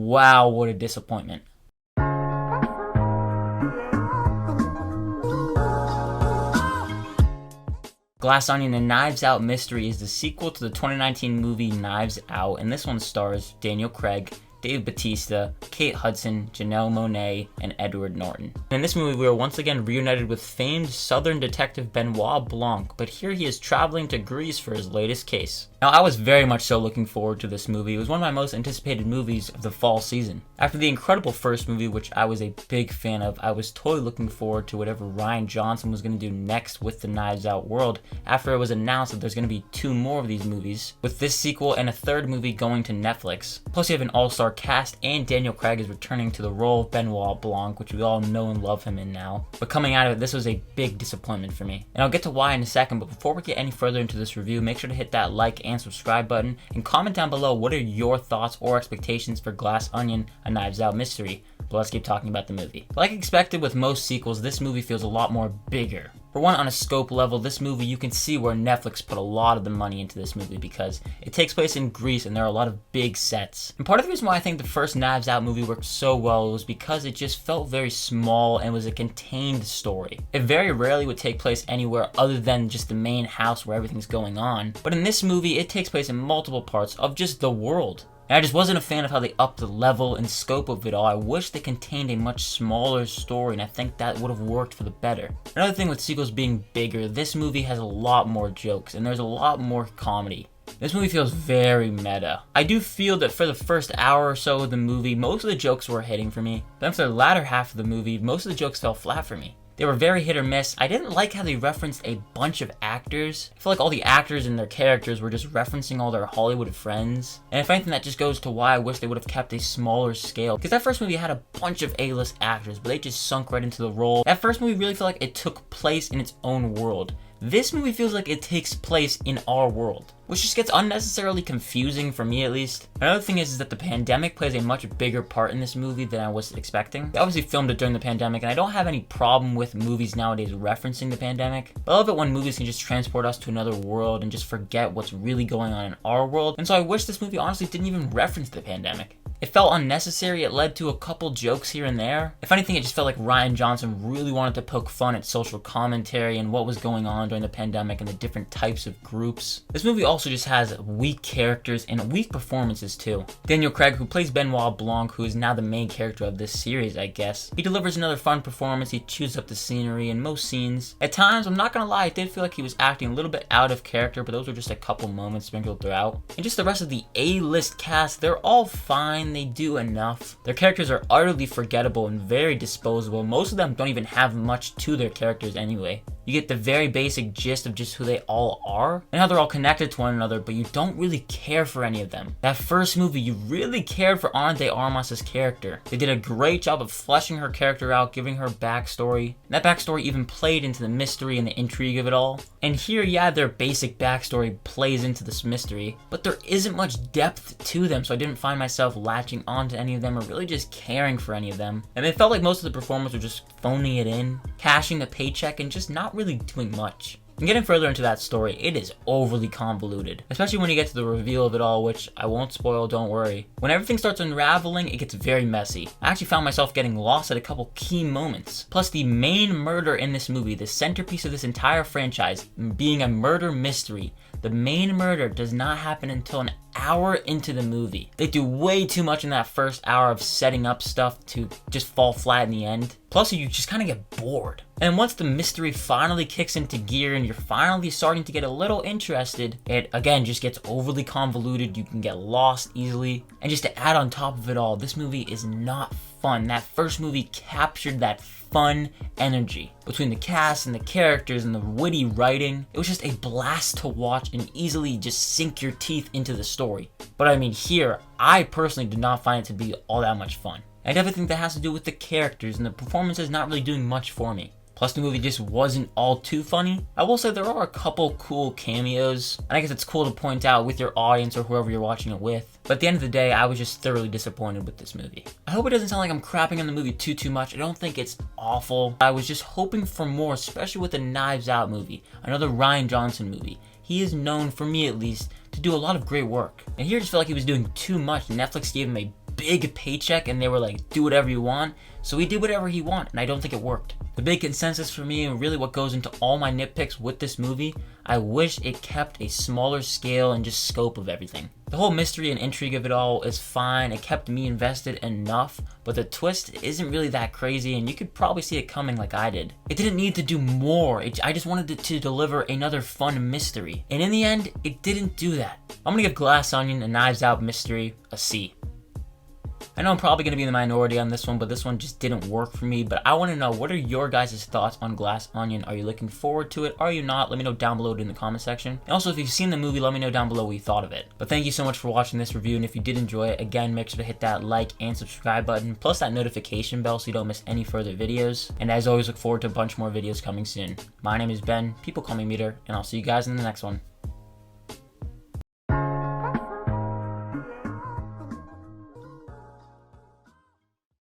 wow, what a disappointment. Glass Onion: A Knives Out Mystery is the sequel to the 2019 movie Knives Out, and this one stars Daniel Craig, Dave Bautista, Kate Hudson, Janelle Monáe, and Edward Norton. In this movie, we are once again reunited with famed Southern detective Benoit Blanc, but here he is traveling to Greece for his latest case. Now, I was very much so looking forward to this movie. It was one of my most anticipated movies of the fall season. After the incredible first movie, which I was a big fan of, I was totally looking forward to whatever Rian Johnson was going to do next with the Knives Out world after it was announced that there's going to be 2 more of these movies, with this sequel and a 3rd movie going to Netflix. Plus, you have an all-star cast, and Daniel Craig is returning to the role of Benoit Blanc, which we all know and love him in now. But coming out of it, this was a big disappointment for me. And I'll get to why in a second, but before we get any further into this review, make sure to hit that like and subscribe button, and comment down below what are your thoughts or expectations for Glass Onion: A Knives Out Mystery. But let's keep talking about the movie. Like expected with most sequels, this movie feels a lot more bigger. For one, on a scope level, this movie, you can see where Netflix put a lot of the money into this movie because it takes place in Greece and there are a lot of big sets. And part of the reason why I think the first Knives Out movie worked so well was because it just felt very small and was a contained story. It very rarely would take place anywhere other than just the main house where everything's going on. But in this movie, it takes place in multiple parts of just the world. And I just wasn't a fan of how they upped the level and scope of it all. I wish they contained a much smaller story, and I think that would have worked for the better. Another thing with sequels being bigger, this movie has a lot more jokes, and there's a lot more comedy. This movie feels very meta. I do feel that for the first hour or so of the movie, most of the jokes were hitting for me. Then for the latter half of the movie, most of the jokes fell flat for me. They were very hit or miss. I didn't like how they referenced a bunch of actors. I feel like all the actors and their characters were just referencing all their Hollywood friends. And if anything, that just goes to why I wish they would have kept a smaller scale. Because that first movie had a bunch of A-list actors, but they just sunk right into the role. That first movie really felt like it took place in its own world. This movie feels like it takes place in our world, which just gets unnecessarily confusing for me at least. Another thing is that the pandemic plays a much bigger part in this movie than I was expecting. They obviously filmed it during the pandemic, and I don't have any problem with movies nowadays referencing the pandemic, but I love it when movies can just transport us to another world and just forget what's really going on in our world. And so I wish this movie honestly didn't even reference the pandemic. It felt unnecessary. It led to a couple jokes here and there. If anything, it just felt like Rian Johnson really wanted to poke fun at social commentary and what was going on during the pandemic and the different types of groups. This movie also just has weak characters and weak performances too. Daniel Craig, who plays Benoit Blanc, who is now the main character of this series, I guess, he delivers another fun performance. He chews up the scenery in most scenes. At times, I'm not gonna lie, I did feel like he was acting a little bit out of character, but those were just a couple moments sprinkled throughout. And just the rest of the A-list cast, they're all fine. They do enough. Their characters are utterly forgettable and very disposable. Most of them don't even have much to their characters anyway. You get the very basic gist of just who they all are and how they're all connected to one another, but you don't really care for any of them. That first movie, you really cared for Ana de Armas' character. They did a great job of fleshing her character out, giving her backstory. And that backstory even played into the mystery and the intrigue of it all. And here, yeah, their basic backstory plays into this mystery, but there isn't much depth to them, so I didn't find myself latching onto any of them or really just caring for any of them. And it felt like most of the performers were just phoning it in, cashing the paycheck, and just not really doing much. And getting further into that story, it is overly convoluted, especially when you get to the reveal of it all, which I won't spoil, don't worry. When everything starts unraveling, it gets very messy. I actually found myself getting lost at a couple key moments. Plus, the main murder in this movie, the centerpiece of this entire franchise, being a murder mystery, the main murder does not happen until an hour into the movie. They do way too much in that first hour of setting up stuff to just fall flat in the end. Plus, you just kind of get bored. And once the mystery finally kicks into gear and you're finally starting to get a little interested, it again just gets overly convoluted. You can get lost easily. And just to add on top of it all, this movie is not fun. That first movie captured that fun energy between the cast and the characters and the witty writing. It was just a blast to watch and easily just sink your teeth into the story. But I mean, here, I personally did not find it to be all that much fun. I definitely think that has to do with the characters and the performances not really doing much for me. Plus, the movie just wasn't all too funny. I will say there are a couple cool cameos, and I guess it's cool to point out with your audience or whoever you're watching it with. But at the end of the day, I was just thoroughly disappointed with this movie. I hope it doesn't sound like I'm crapping on the movie too much. I don't think it's awful. I was just hoping for more, especially with the Knives Out movie, another Rian Johnson movie. He is known, for me at least, to do a lot of great work. And here I just felt like he was doing too much. Netflix gave him a big paycheck and they were like, do whatever you want. So he did whatever he wanted, and I don't think it worked. The big consensus for me, and really what goes into all my nitpicks with this movie, I wish it kept a smaller scale and just scope of everything. The whole mystery and intrigue of it all is fine. It kept me invested enough, but the twist isn't really that crazy, and you could probably see it coming like I did. It didn't need to do more. I just wanted it to deliver another fun mystery. And in the end, it didn't do that. I'm gonna give Glass Onion and Knives Out Mystery a C. I know I'm probably going to be in the minority on this one, but this one just didn't work for me. But I want to know, what are your guys' thoughts on Glass Onion? Are you looking forward to it? Are you not? Let me know down below in the comment section. And also, if you've seen the movie, let me know down below what you thought of it. But thank you so much for watching this review, and if you did enjoy it, again, make sure to hit that like and subscribe button, plus that notification bell so you don't miss any further videos. And as always, look forward to a bunch more videos coming soon. My name is Ben, people call me Meter, and I'll see you guys in the next one.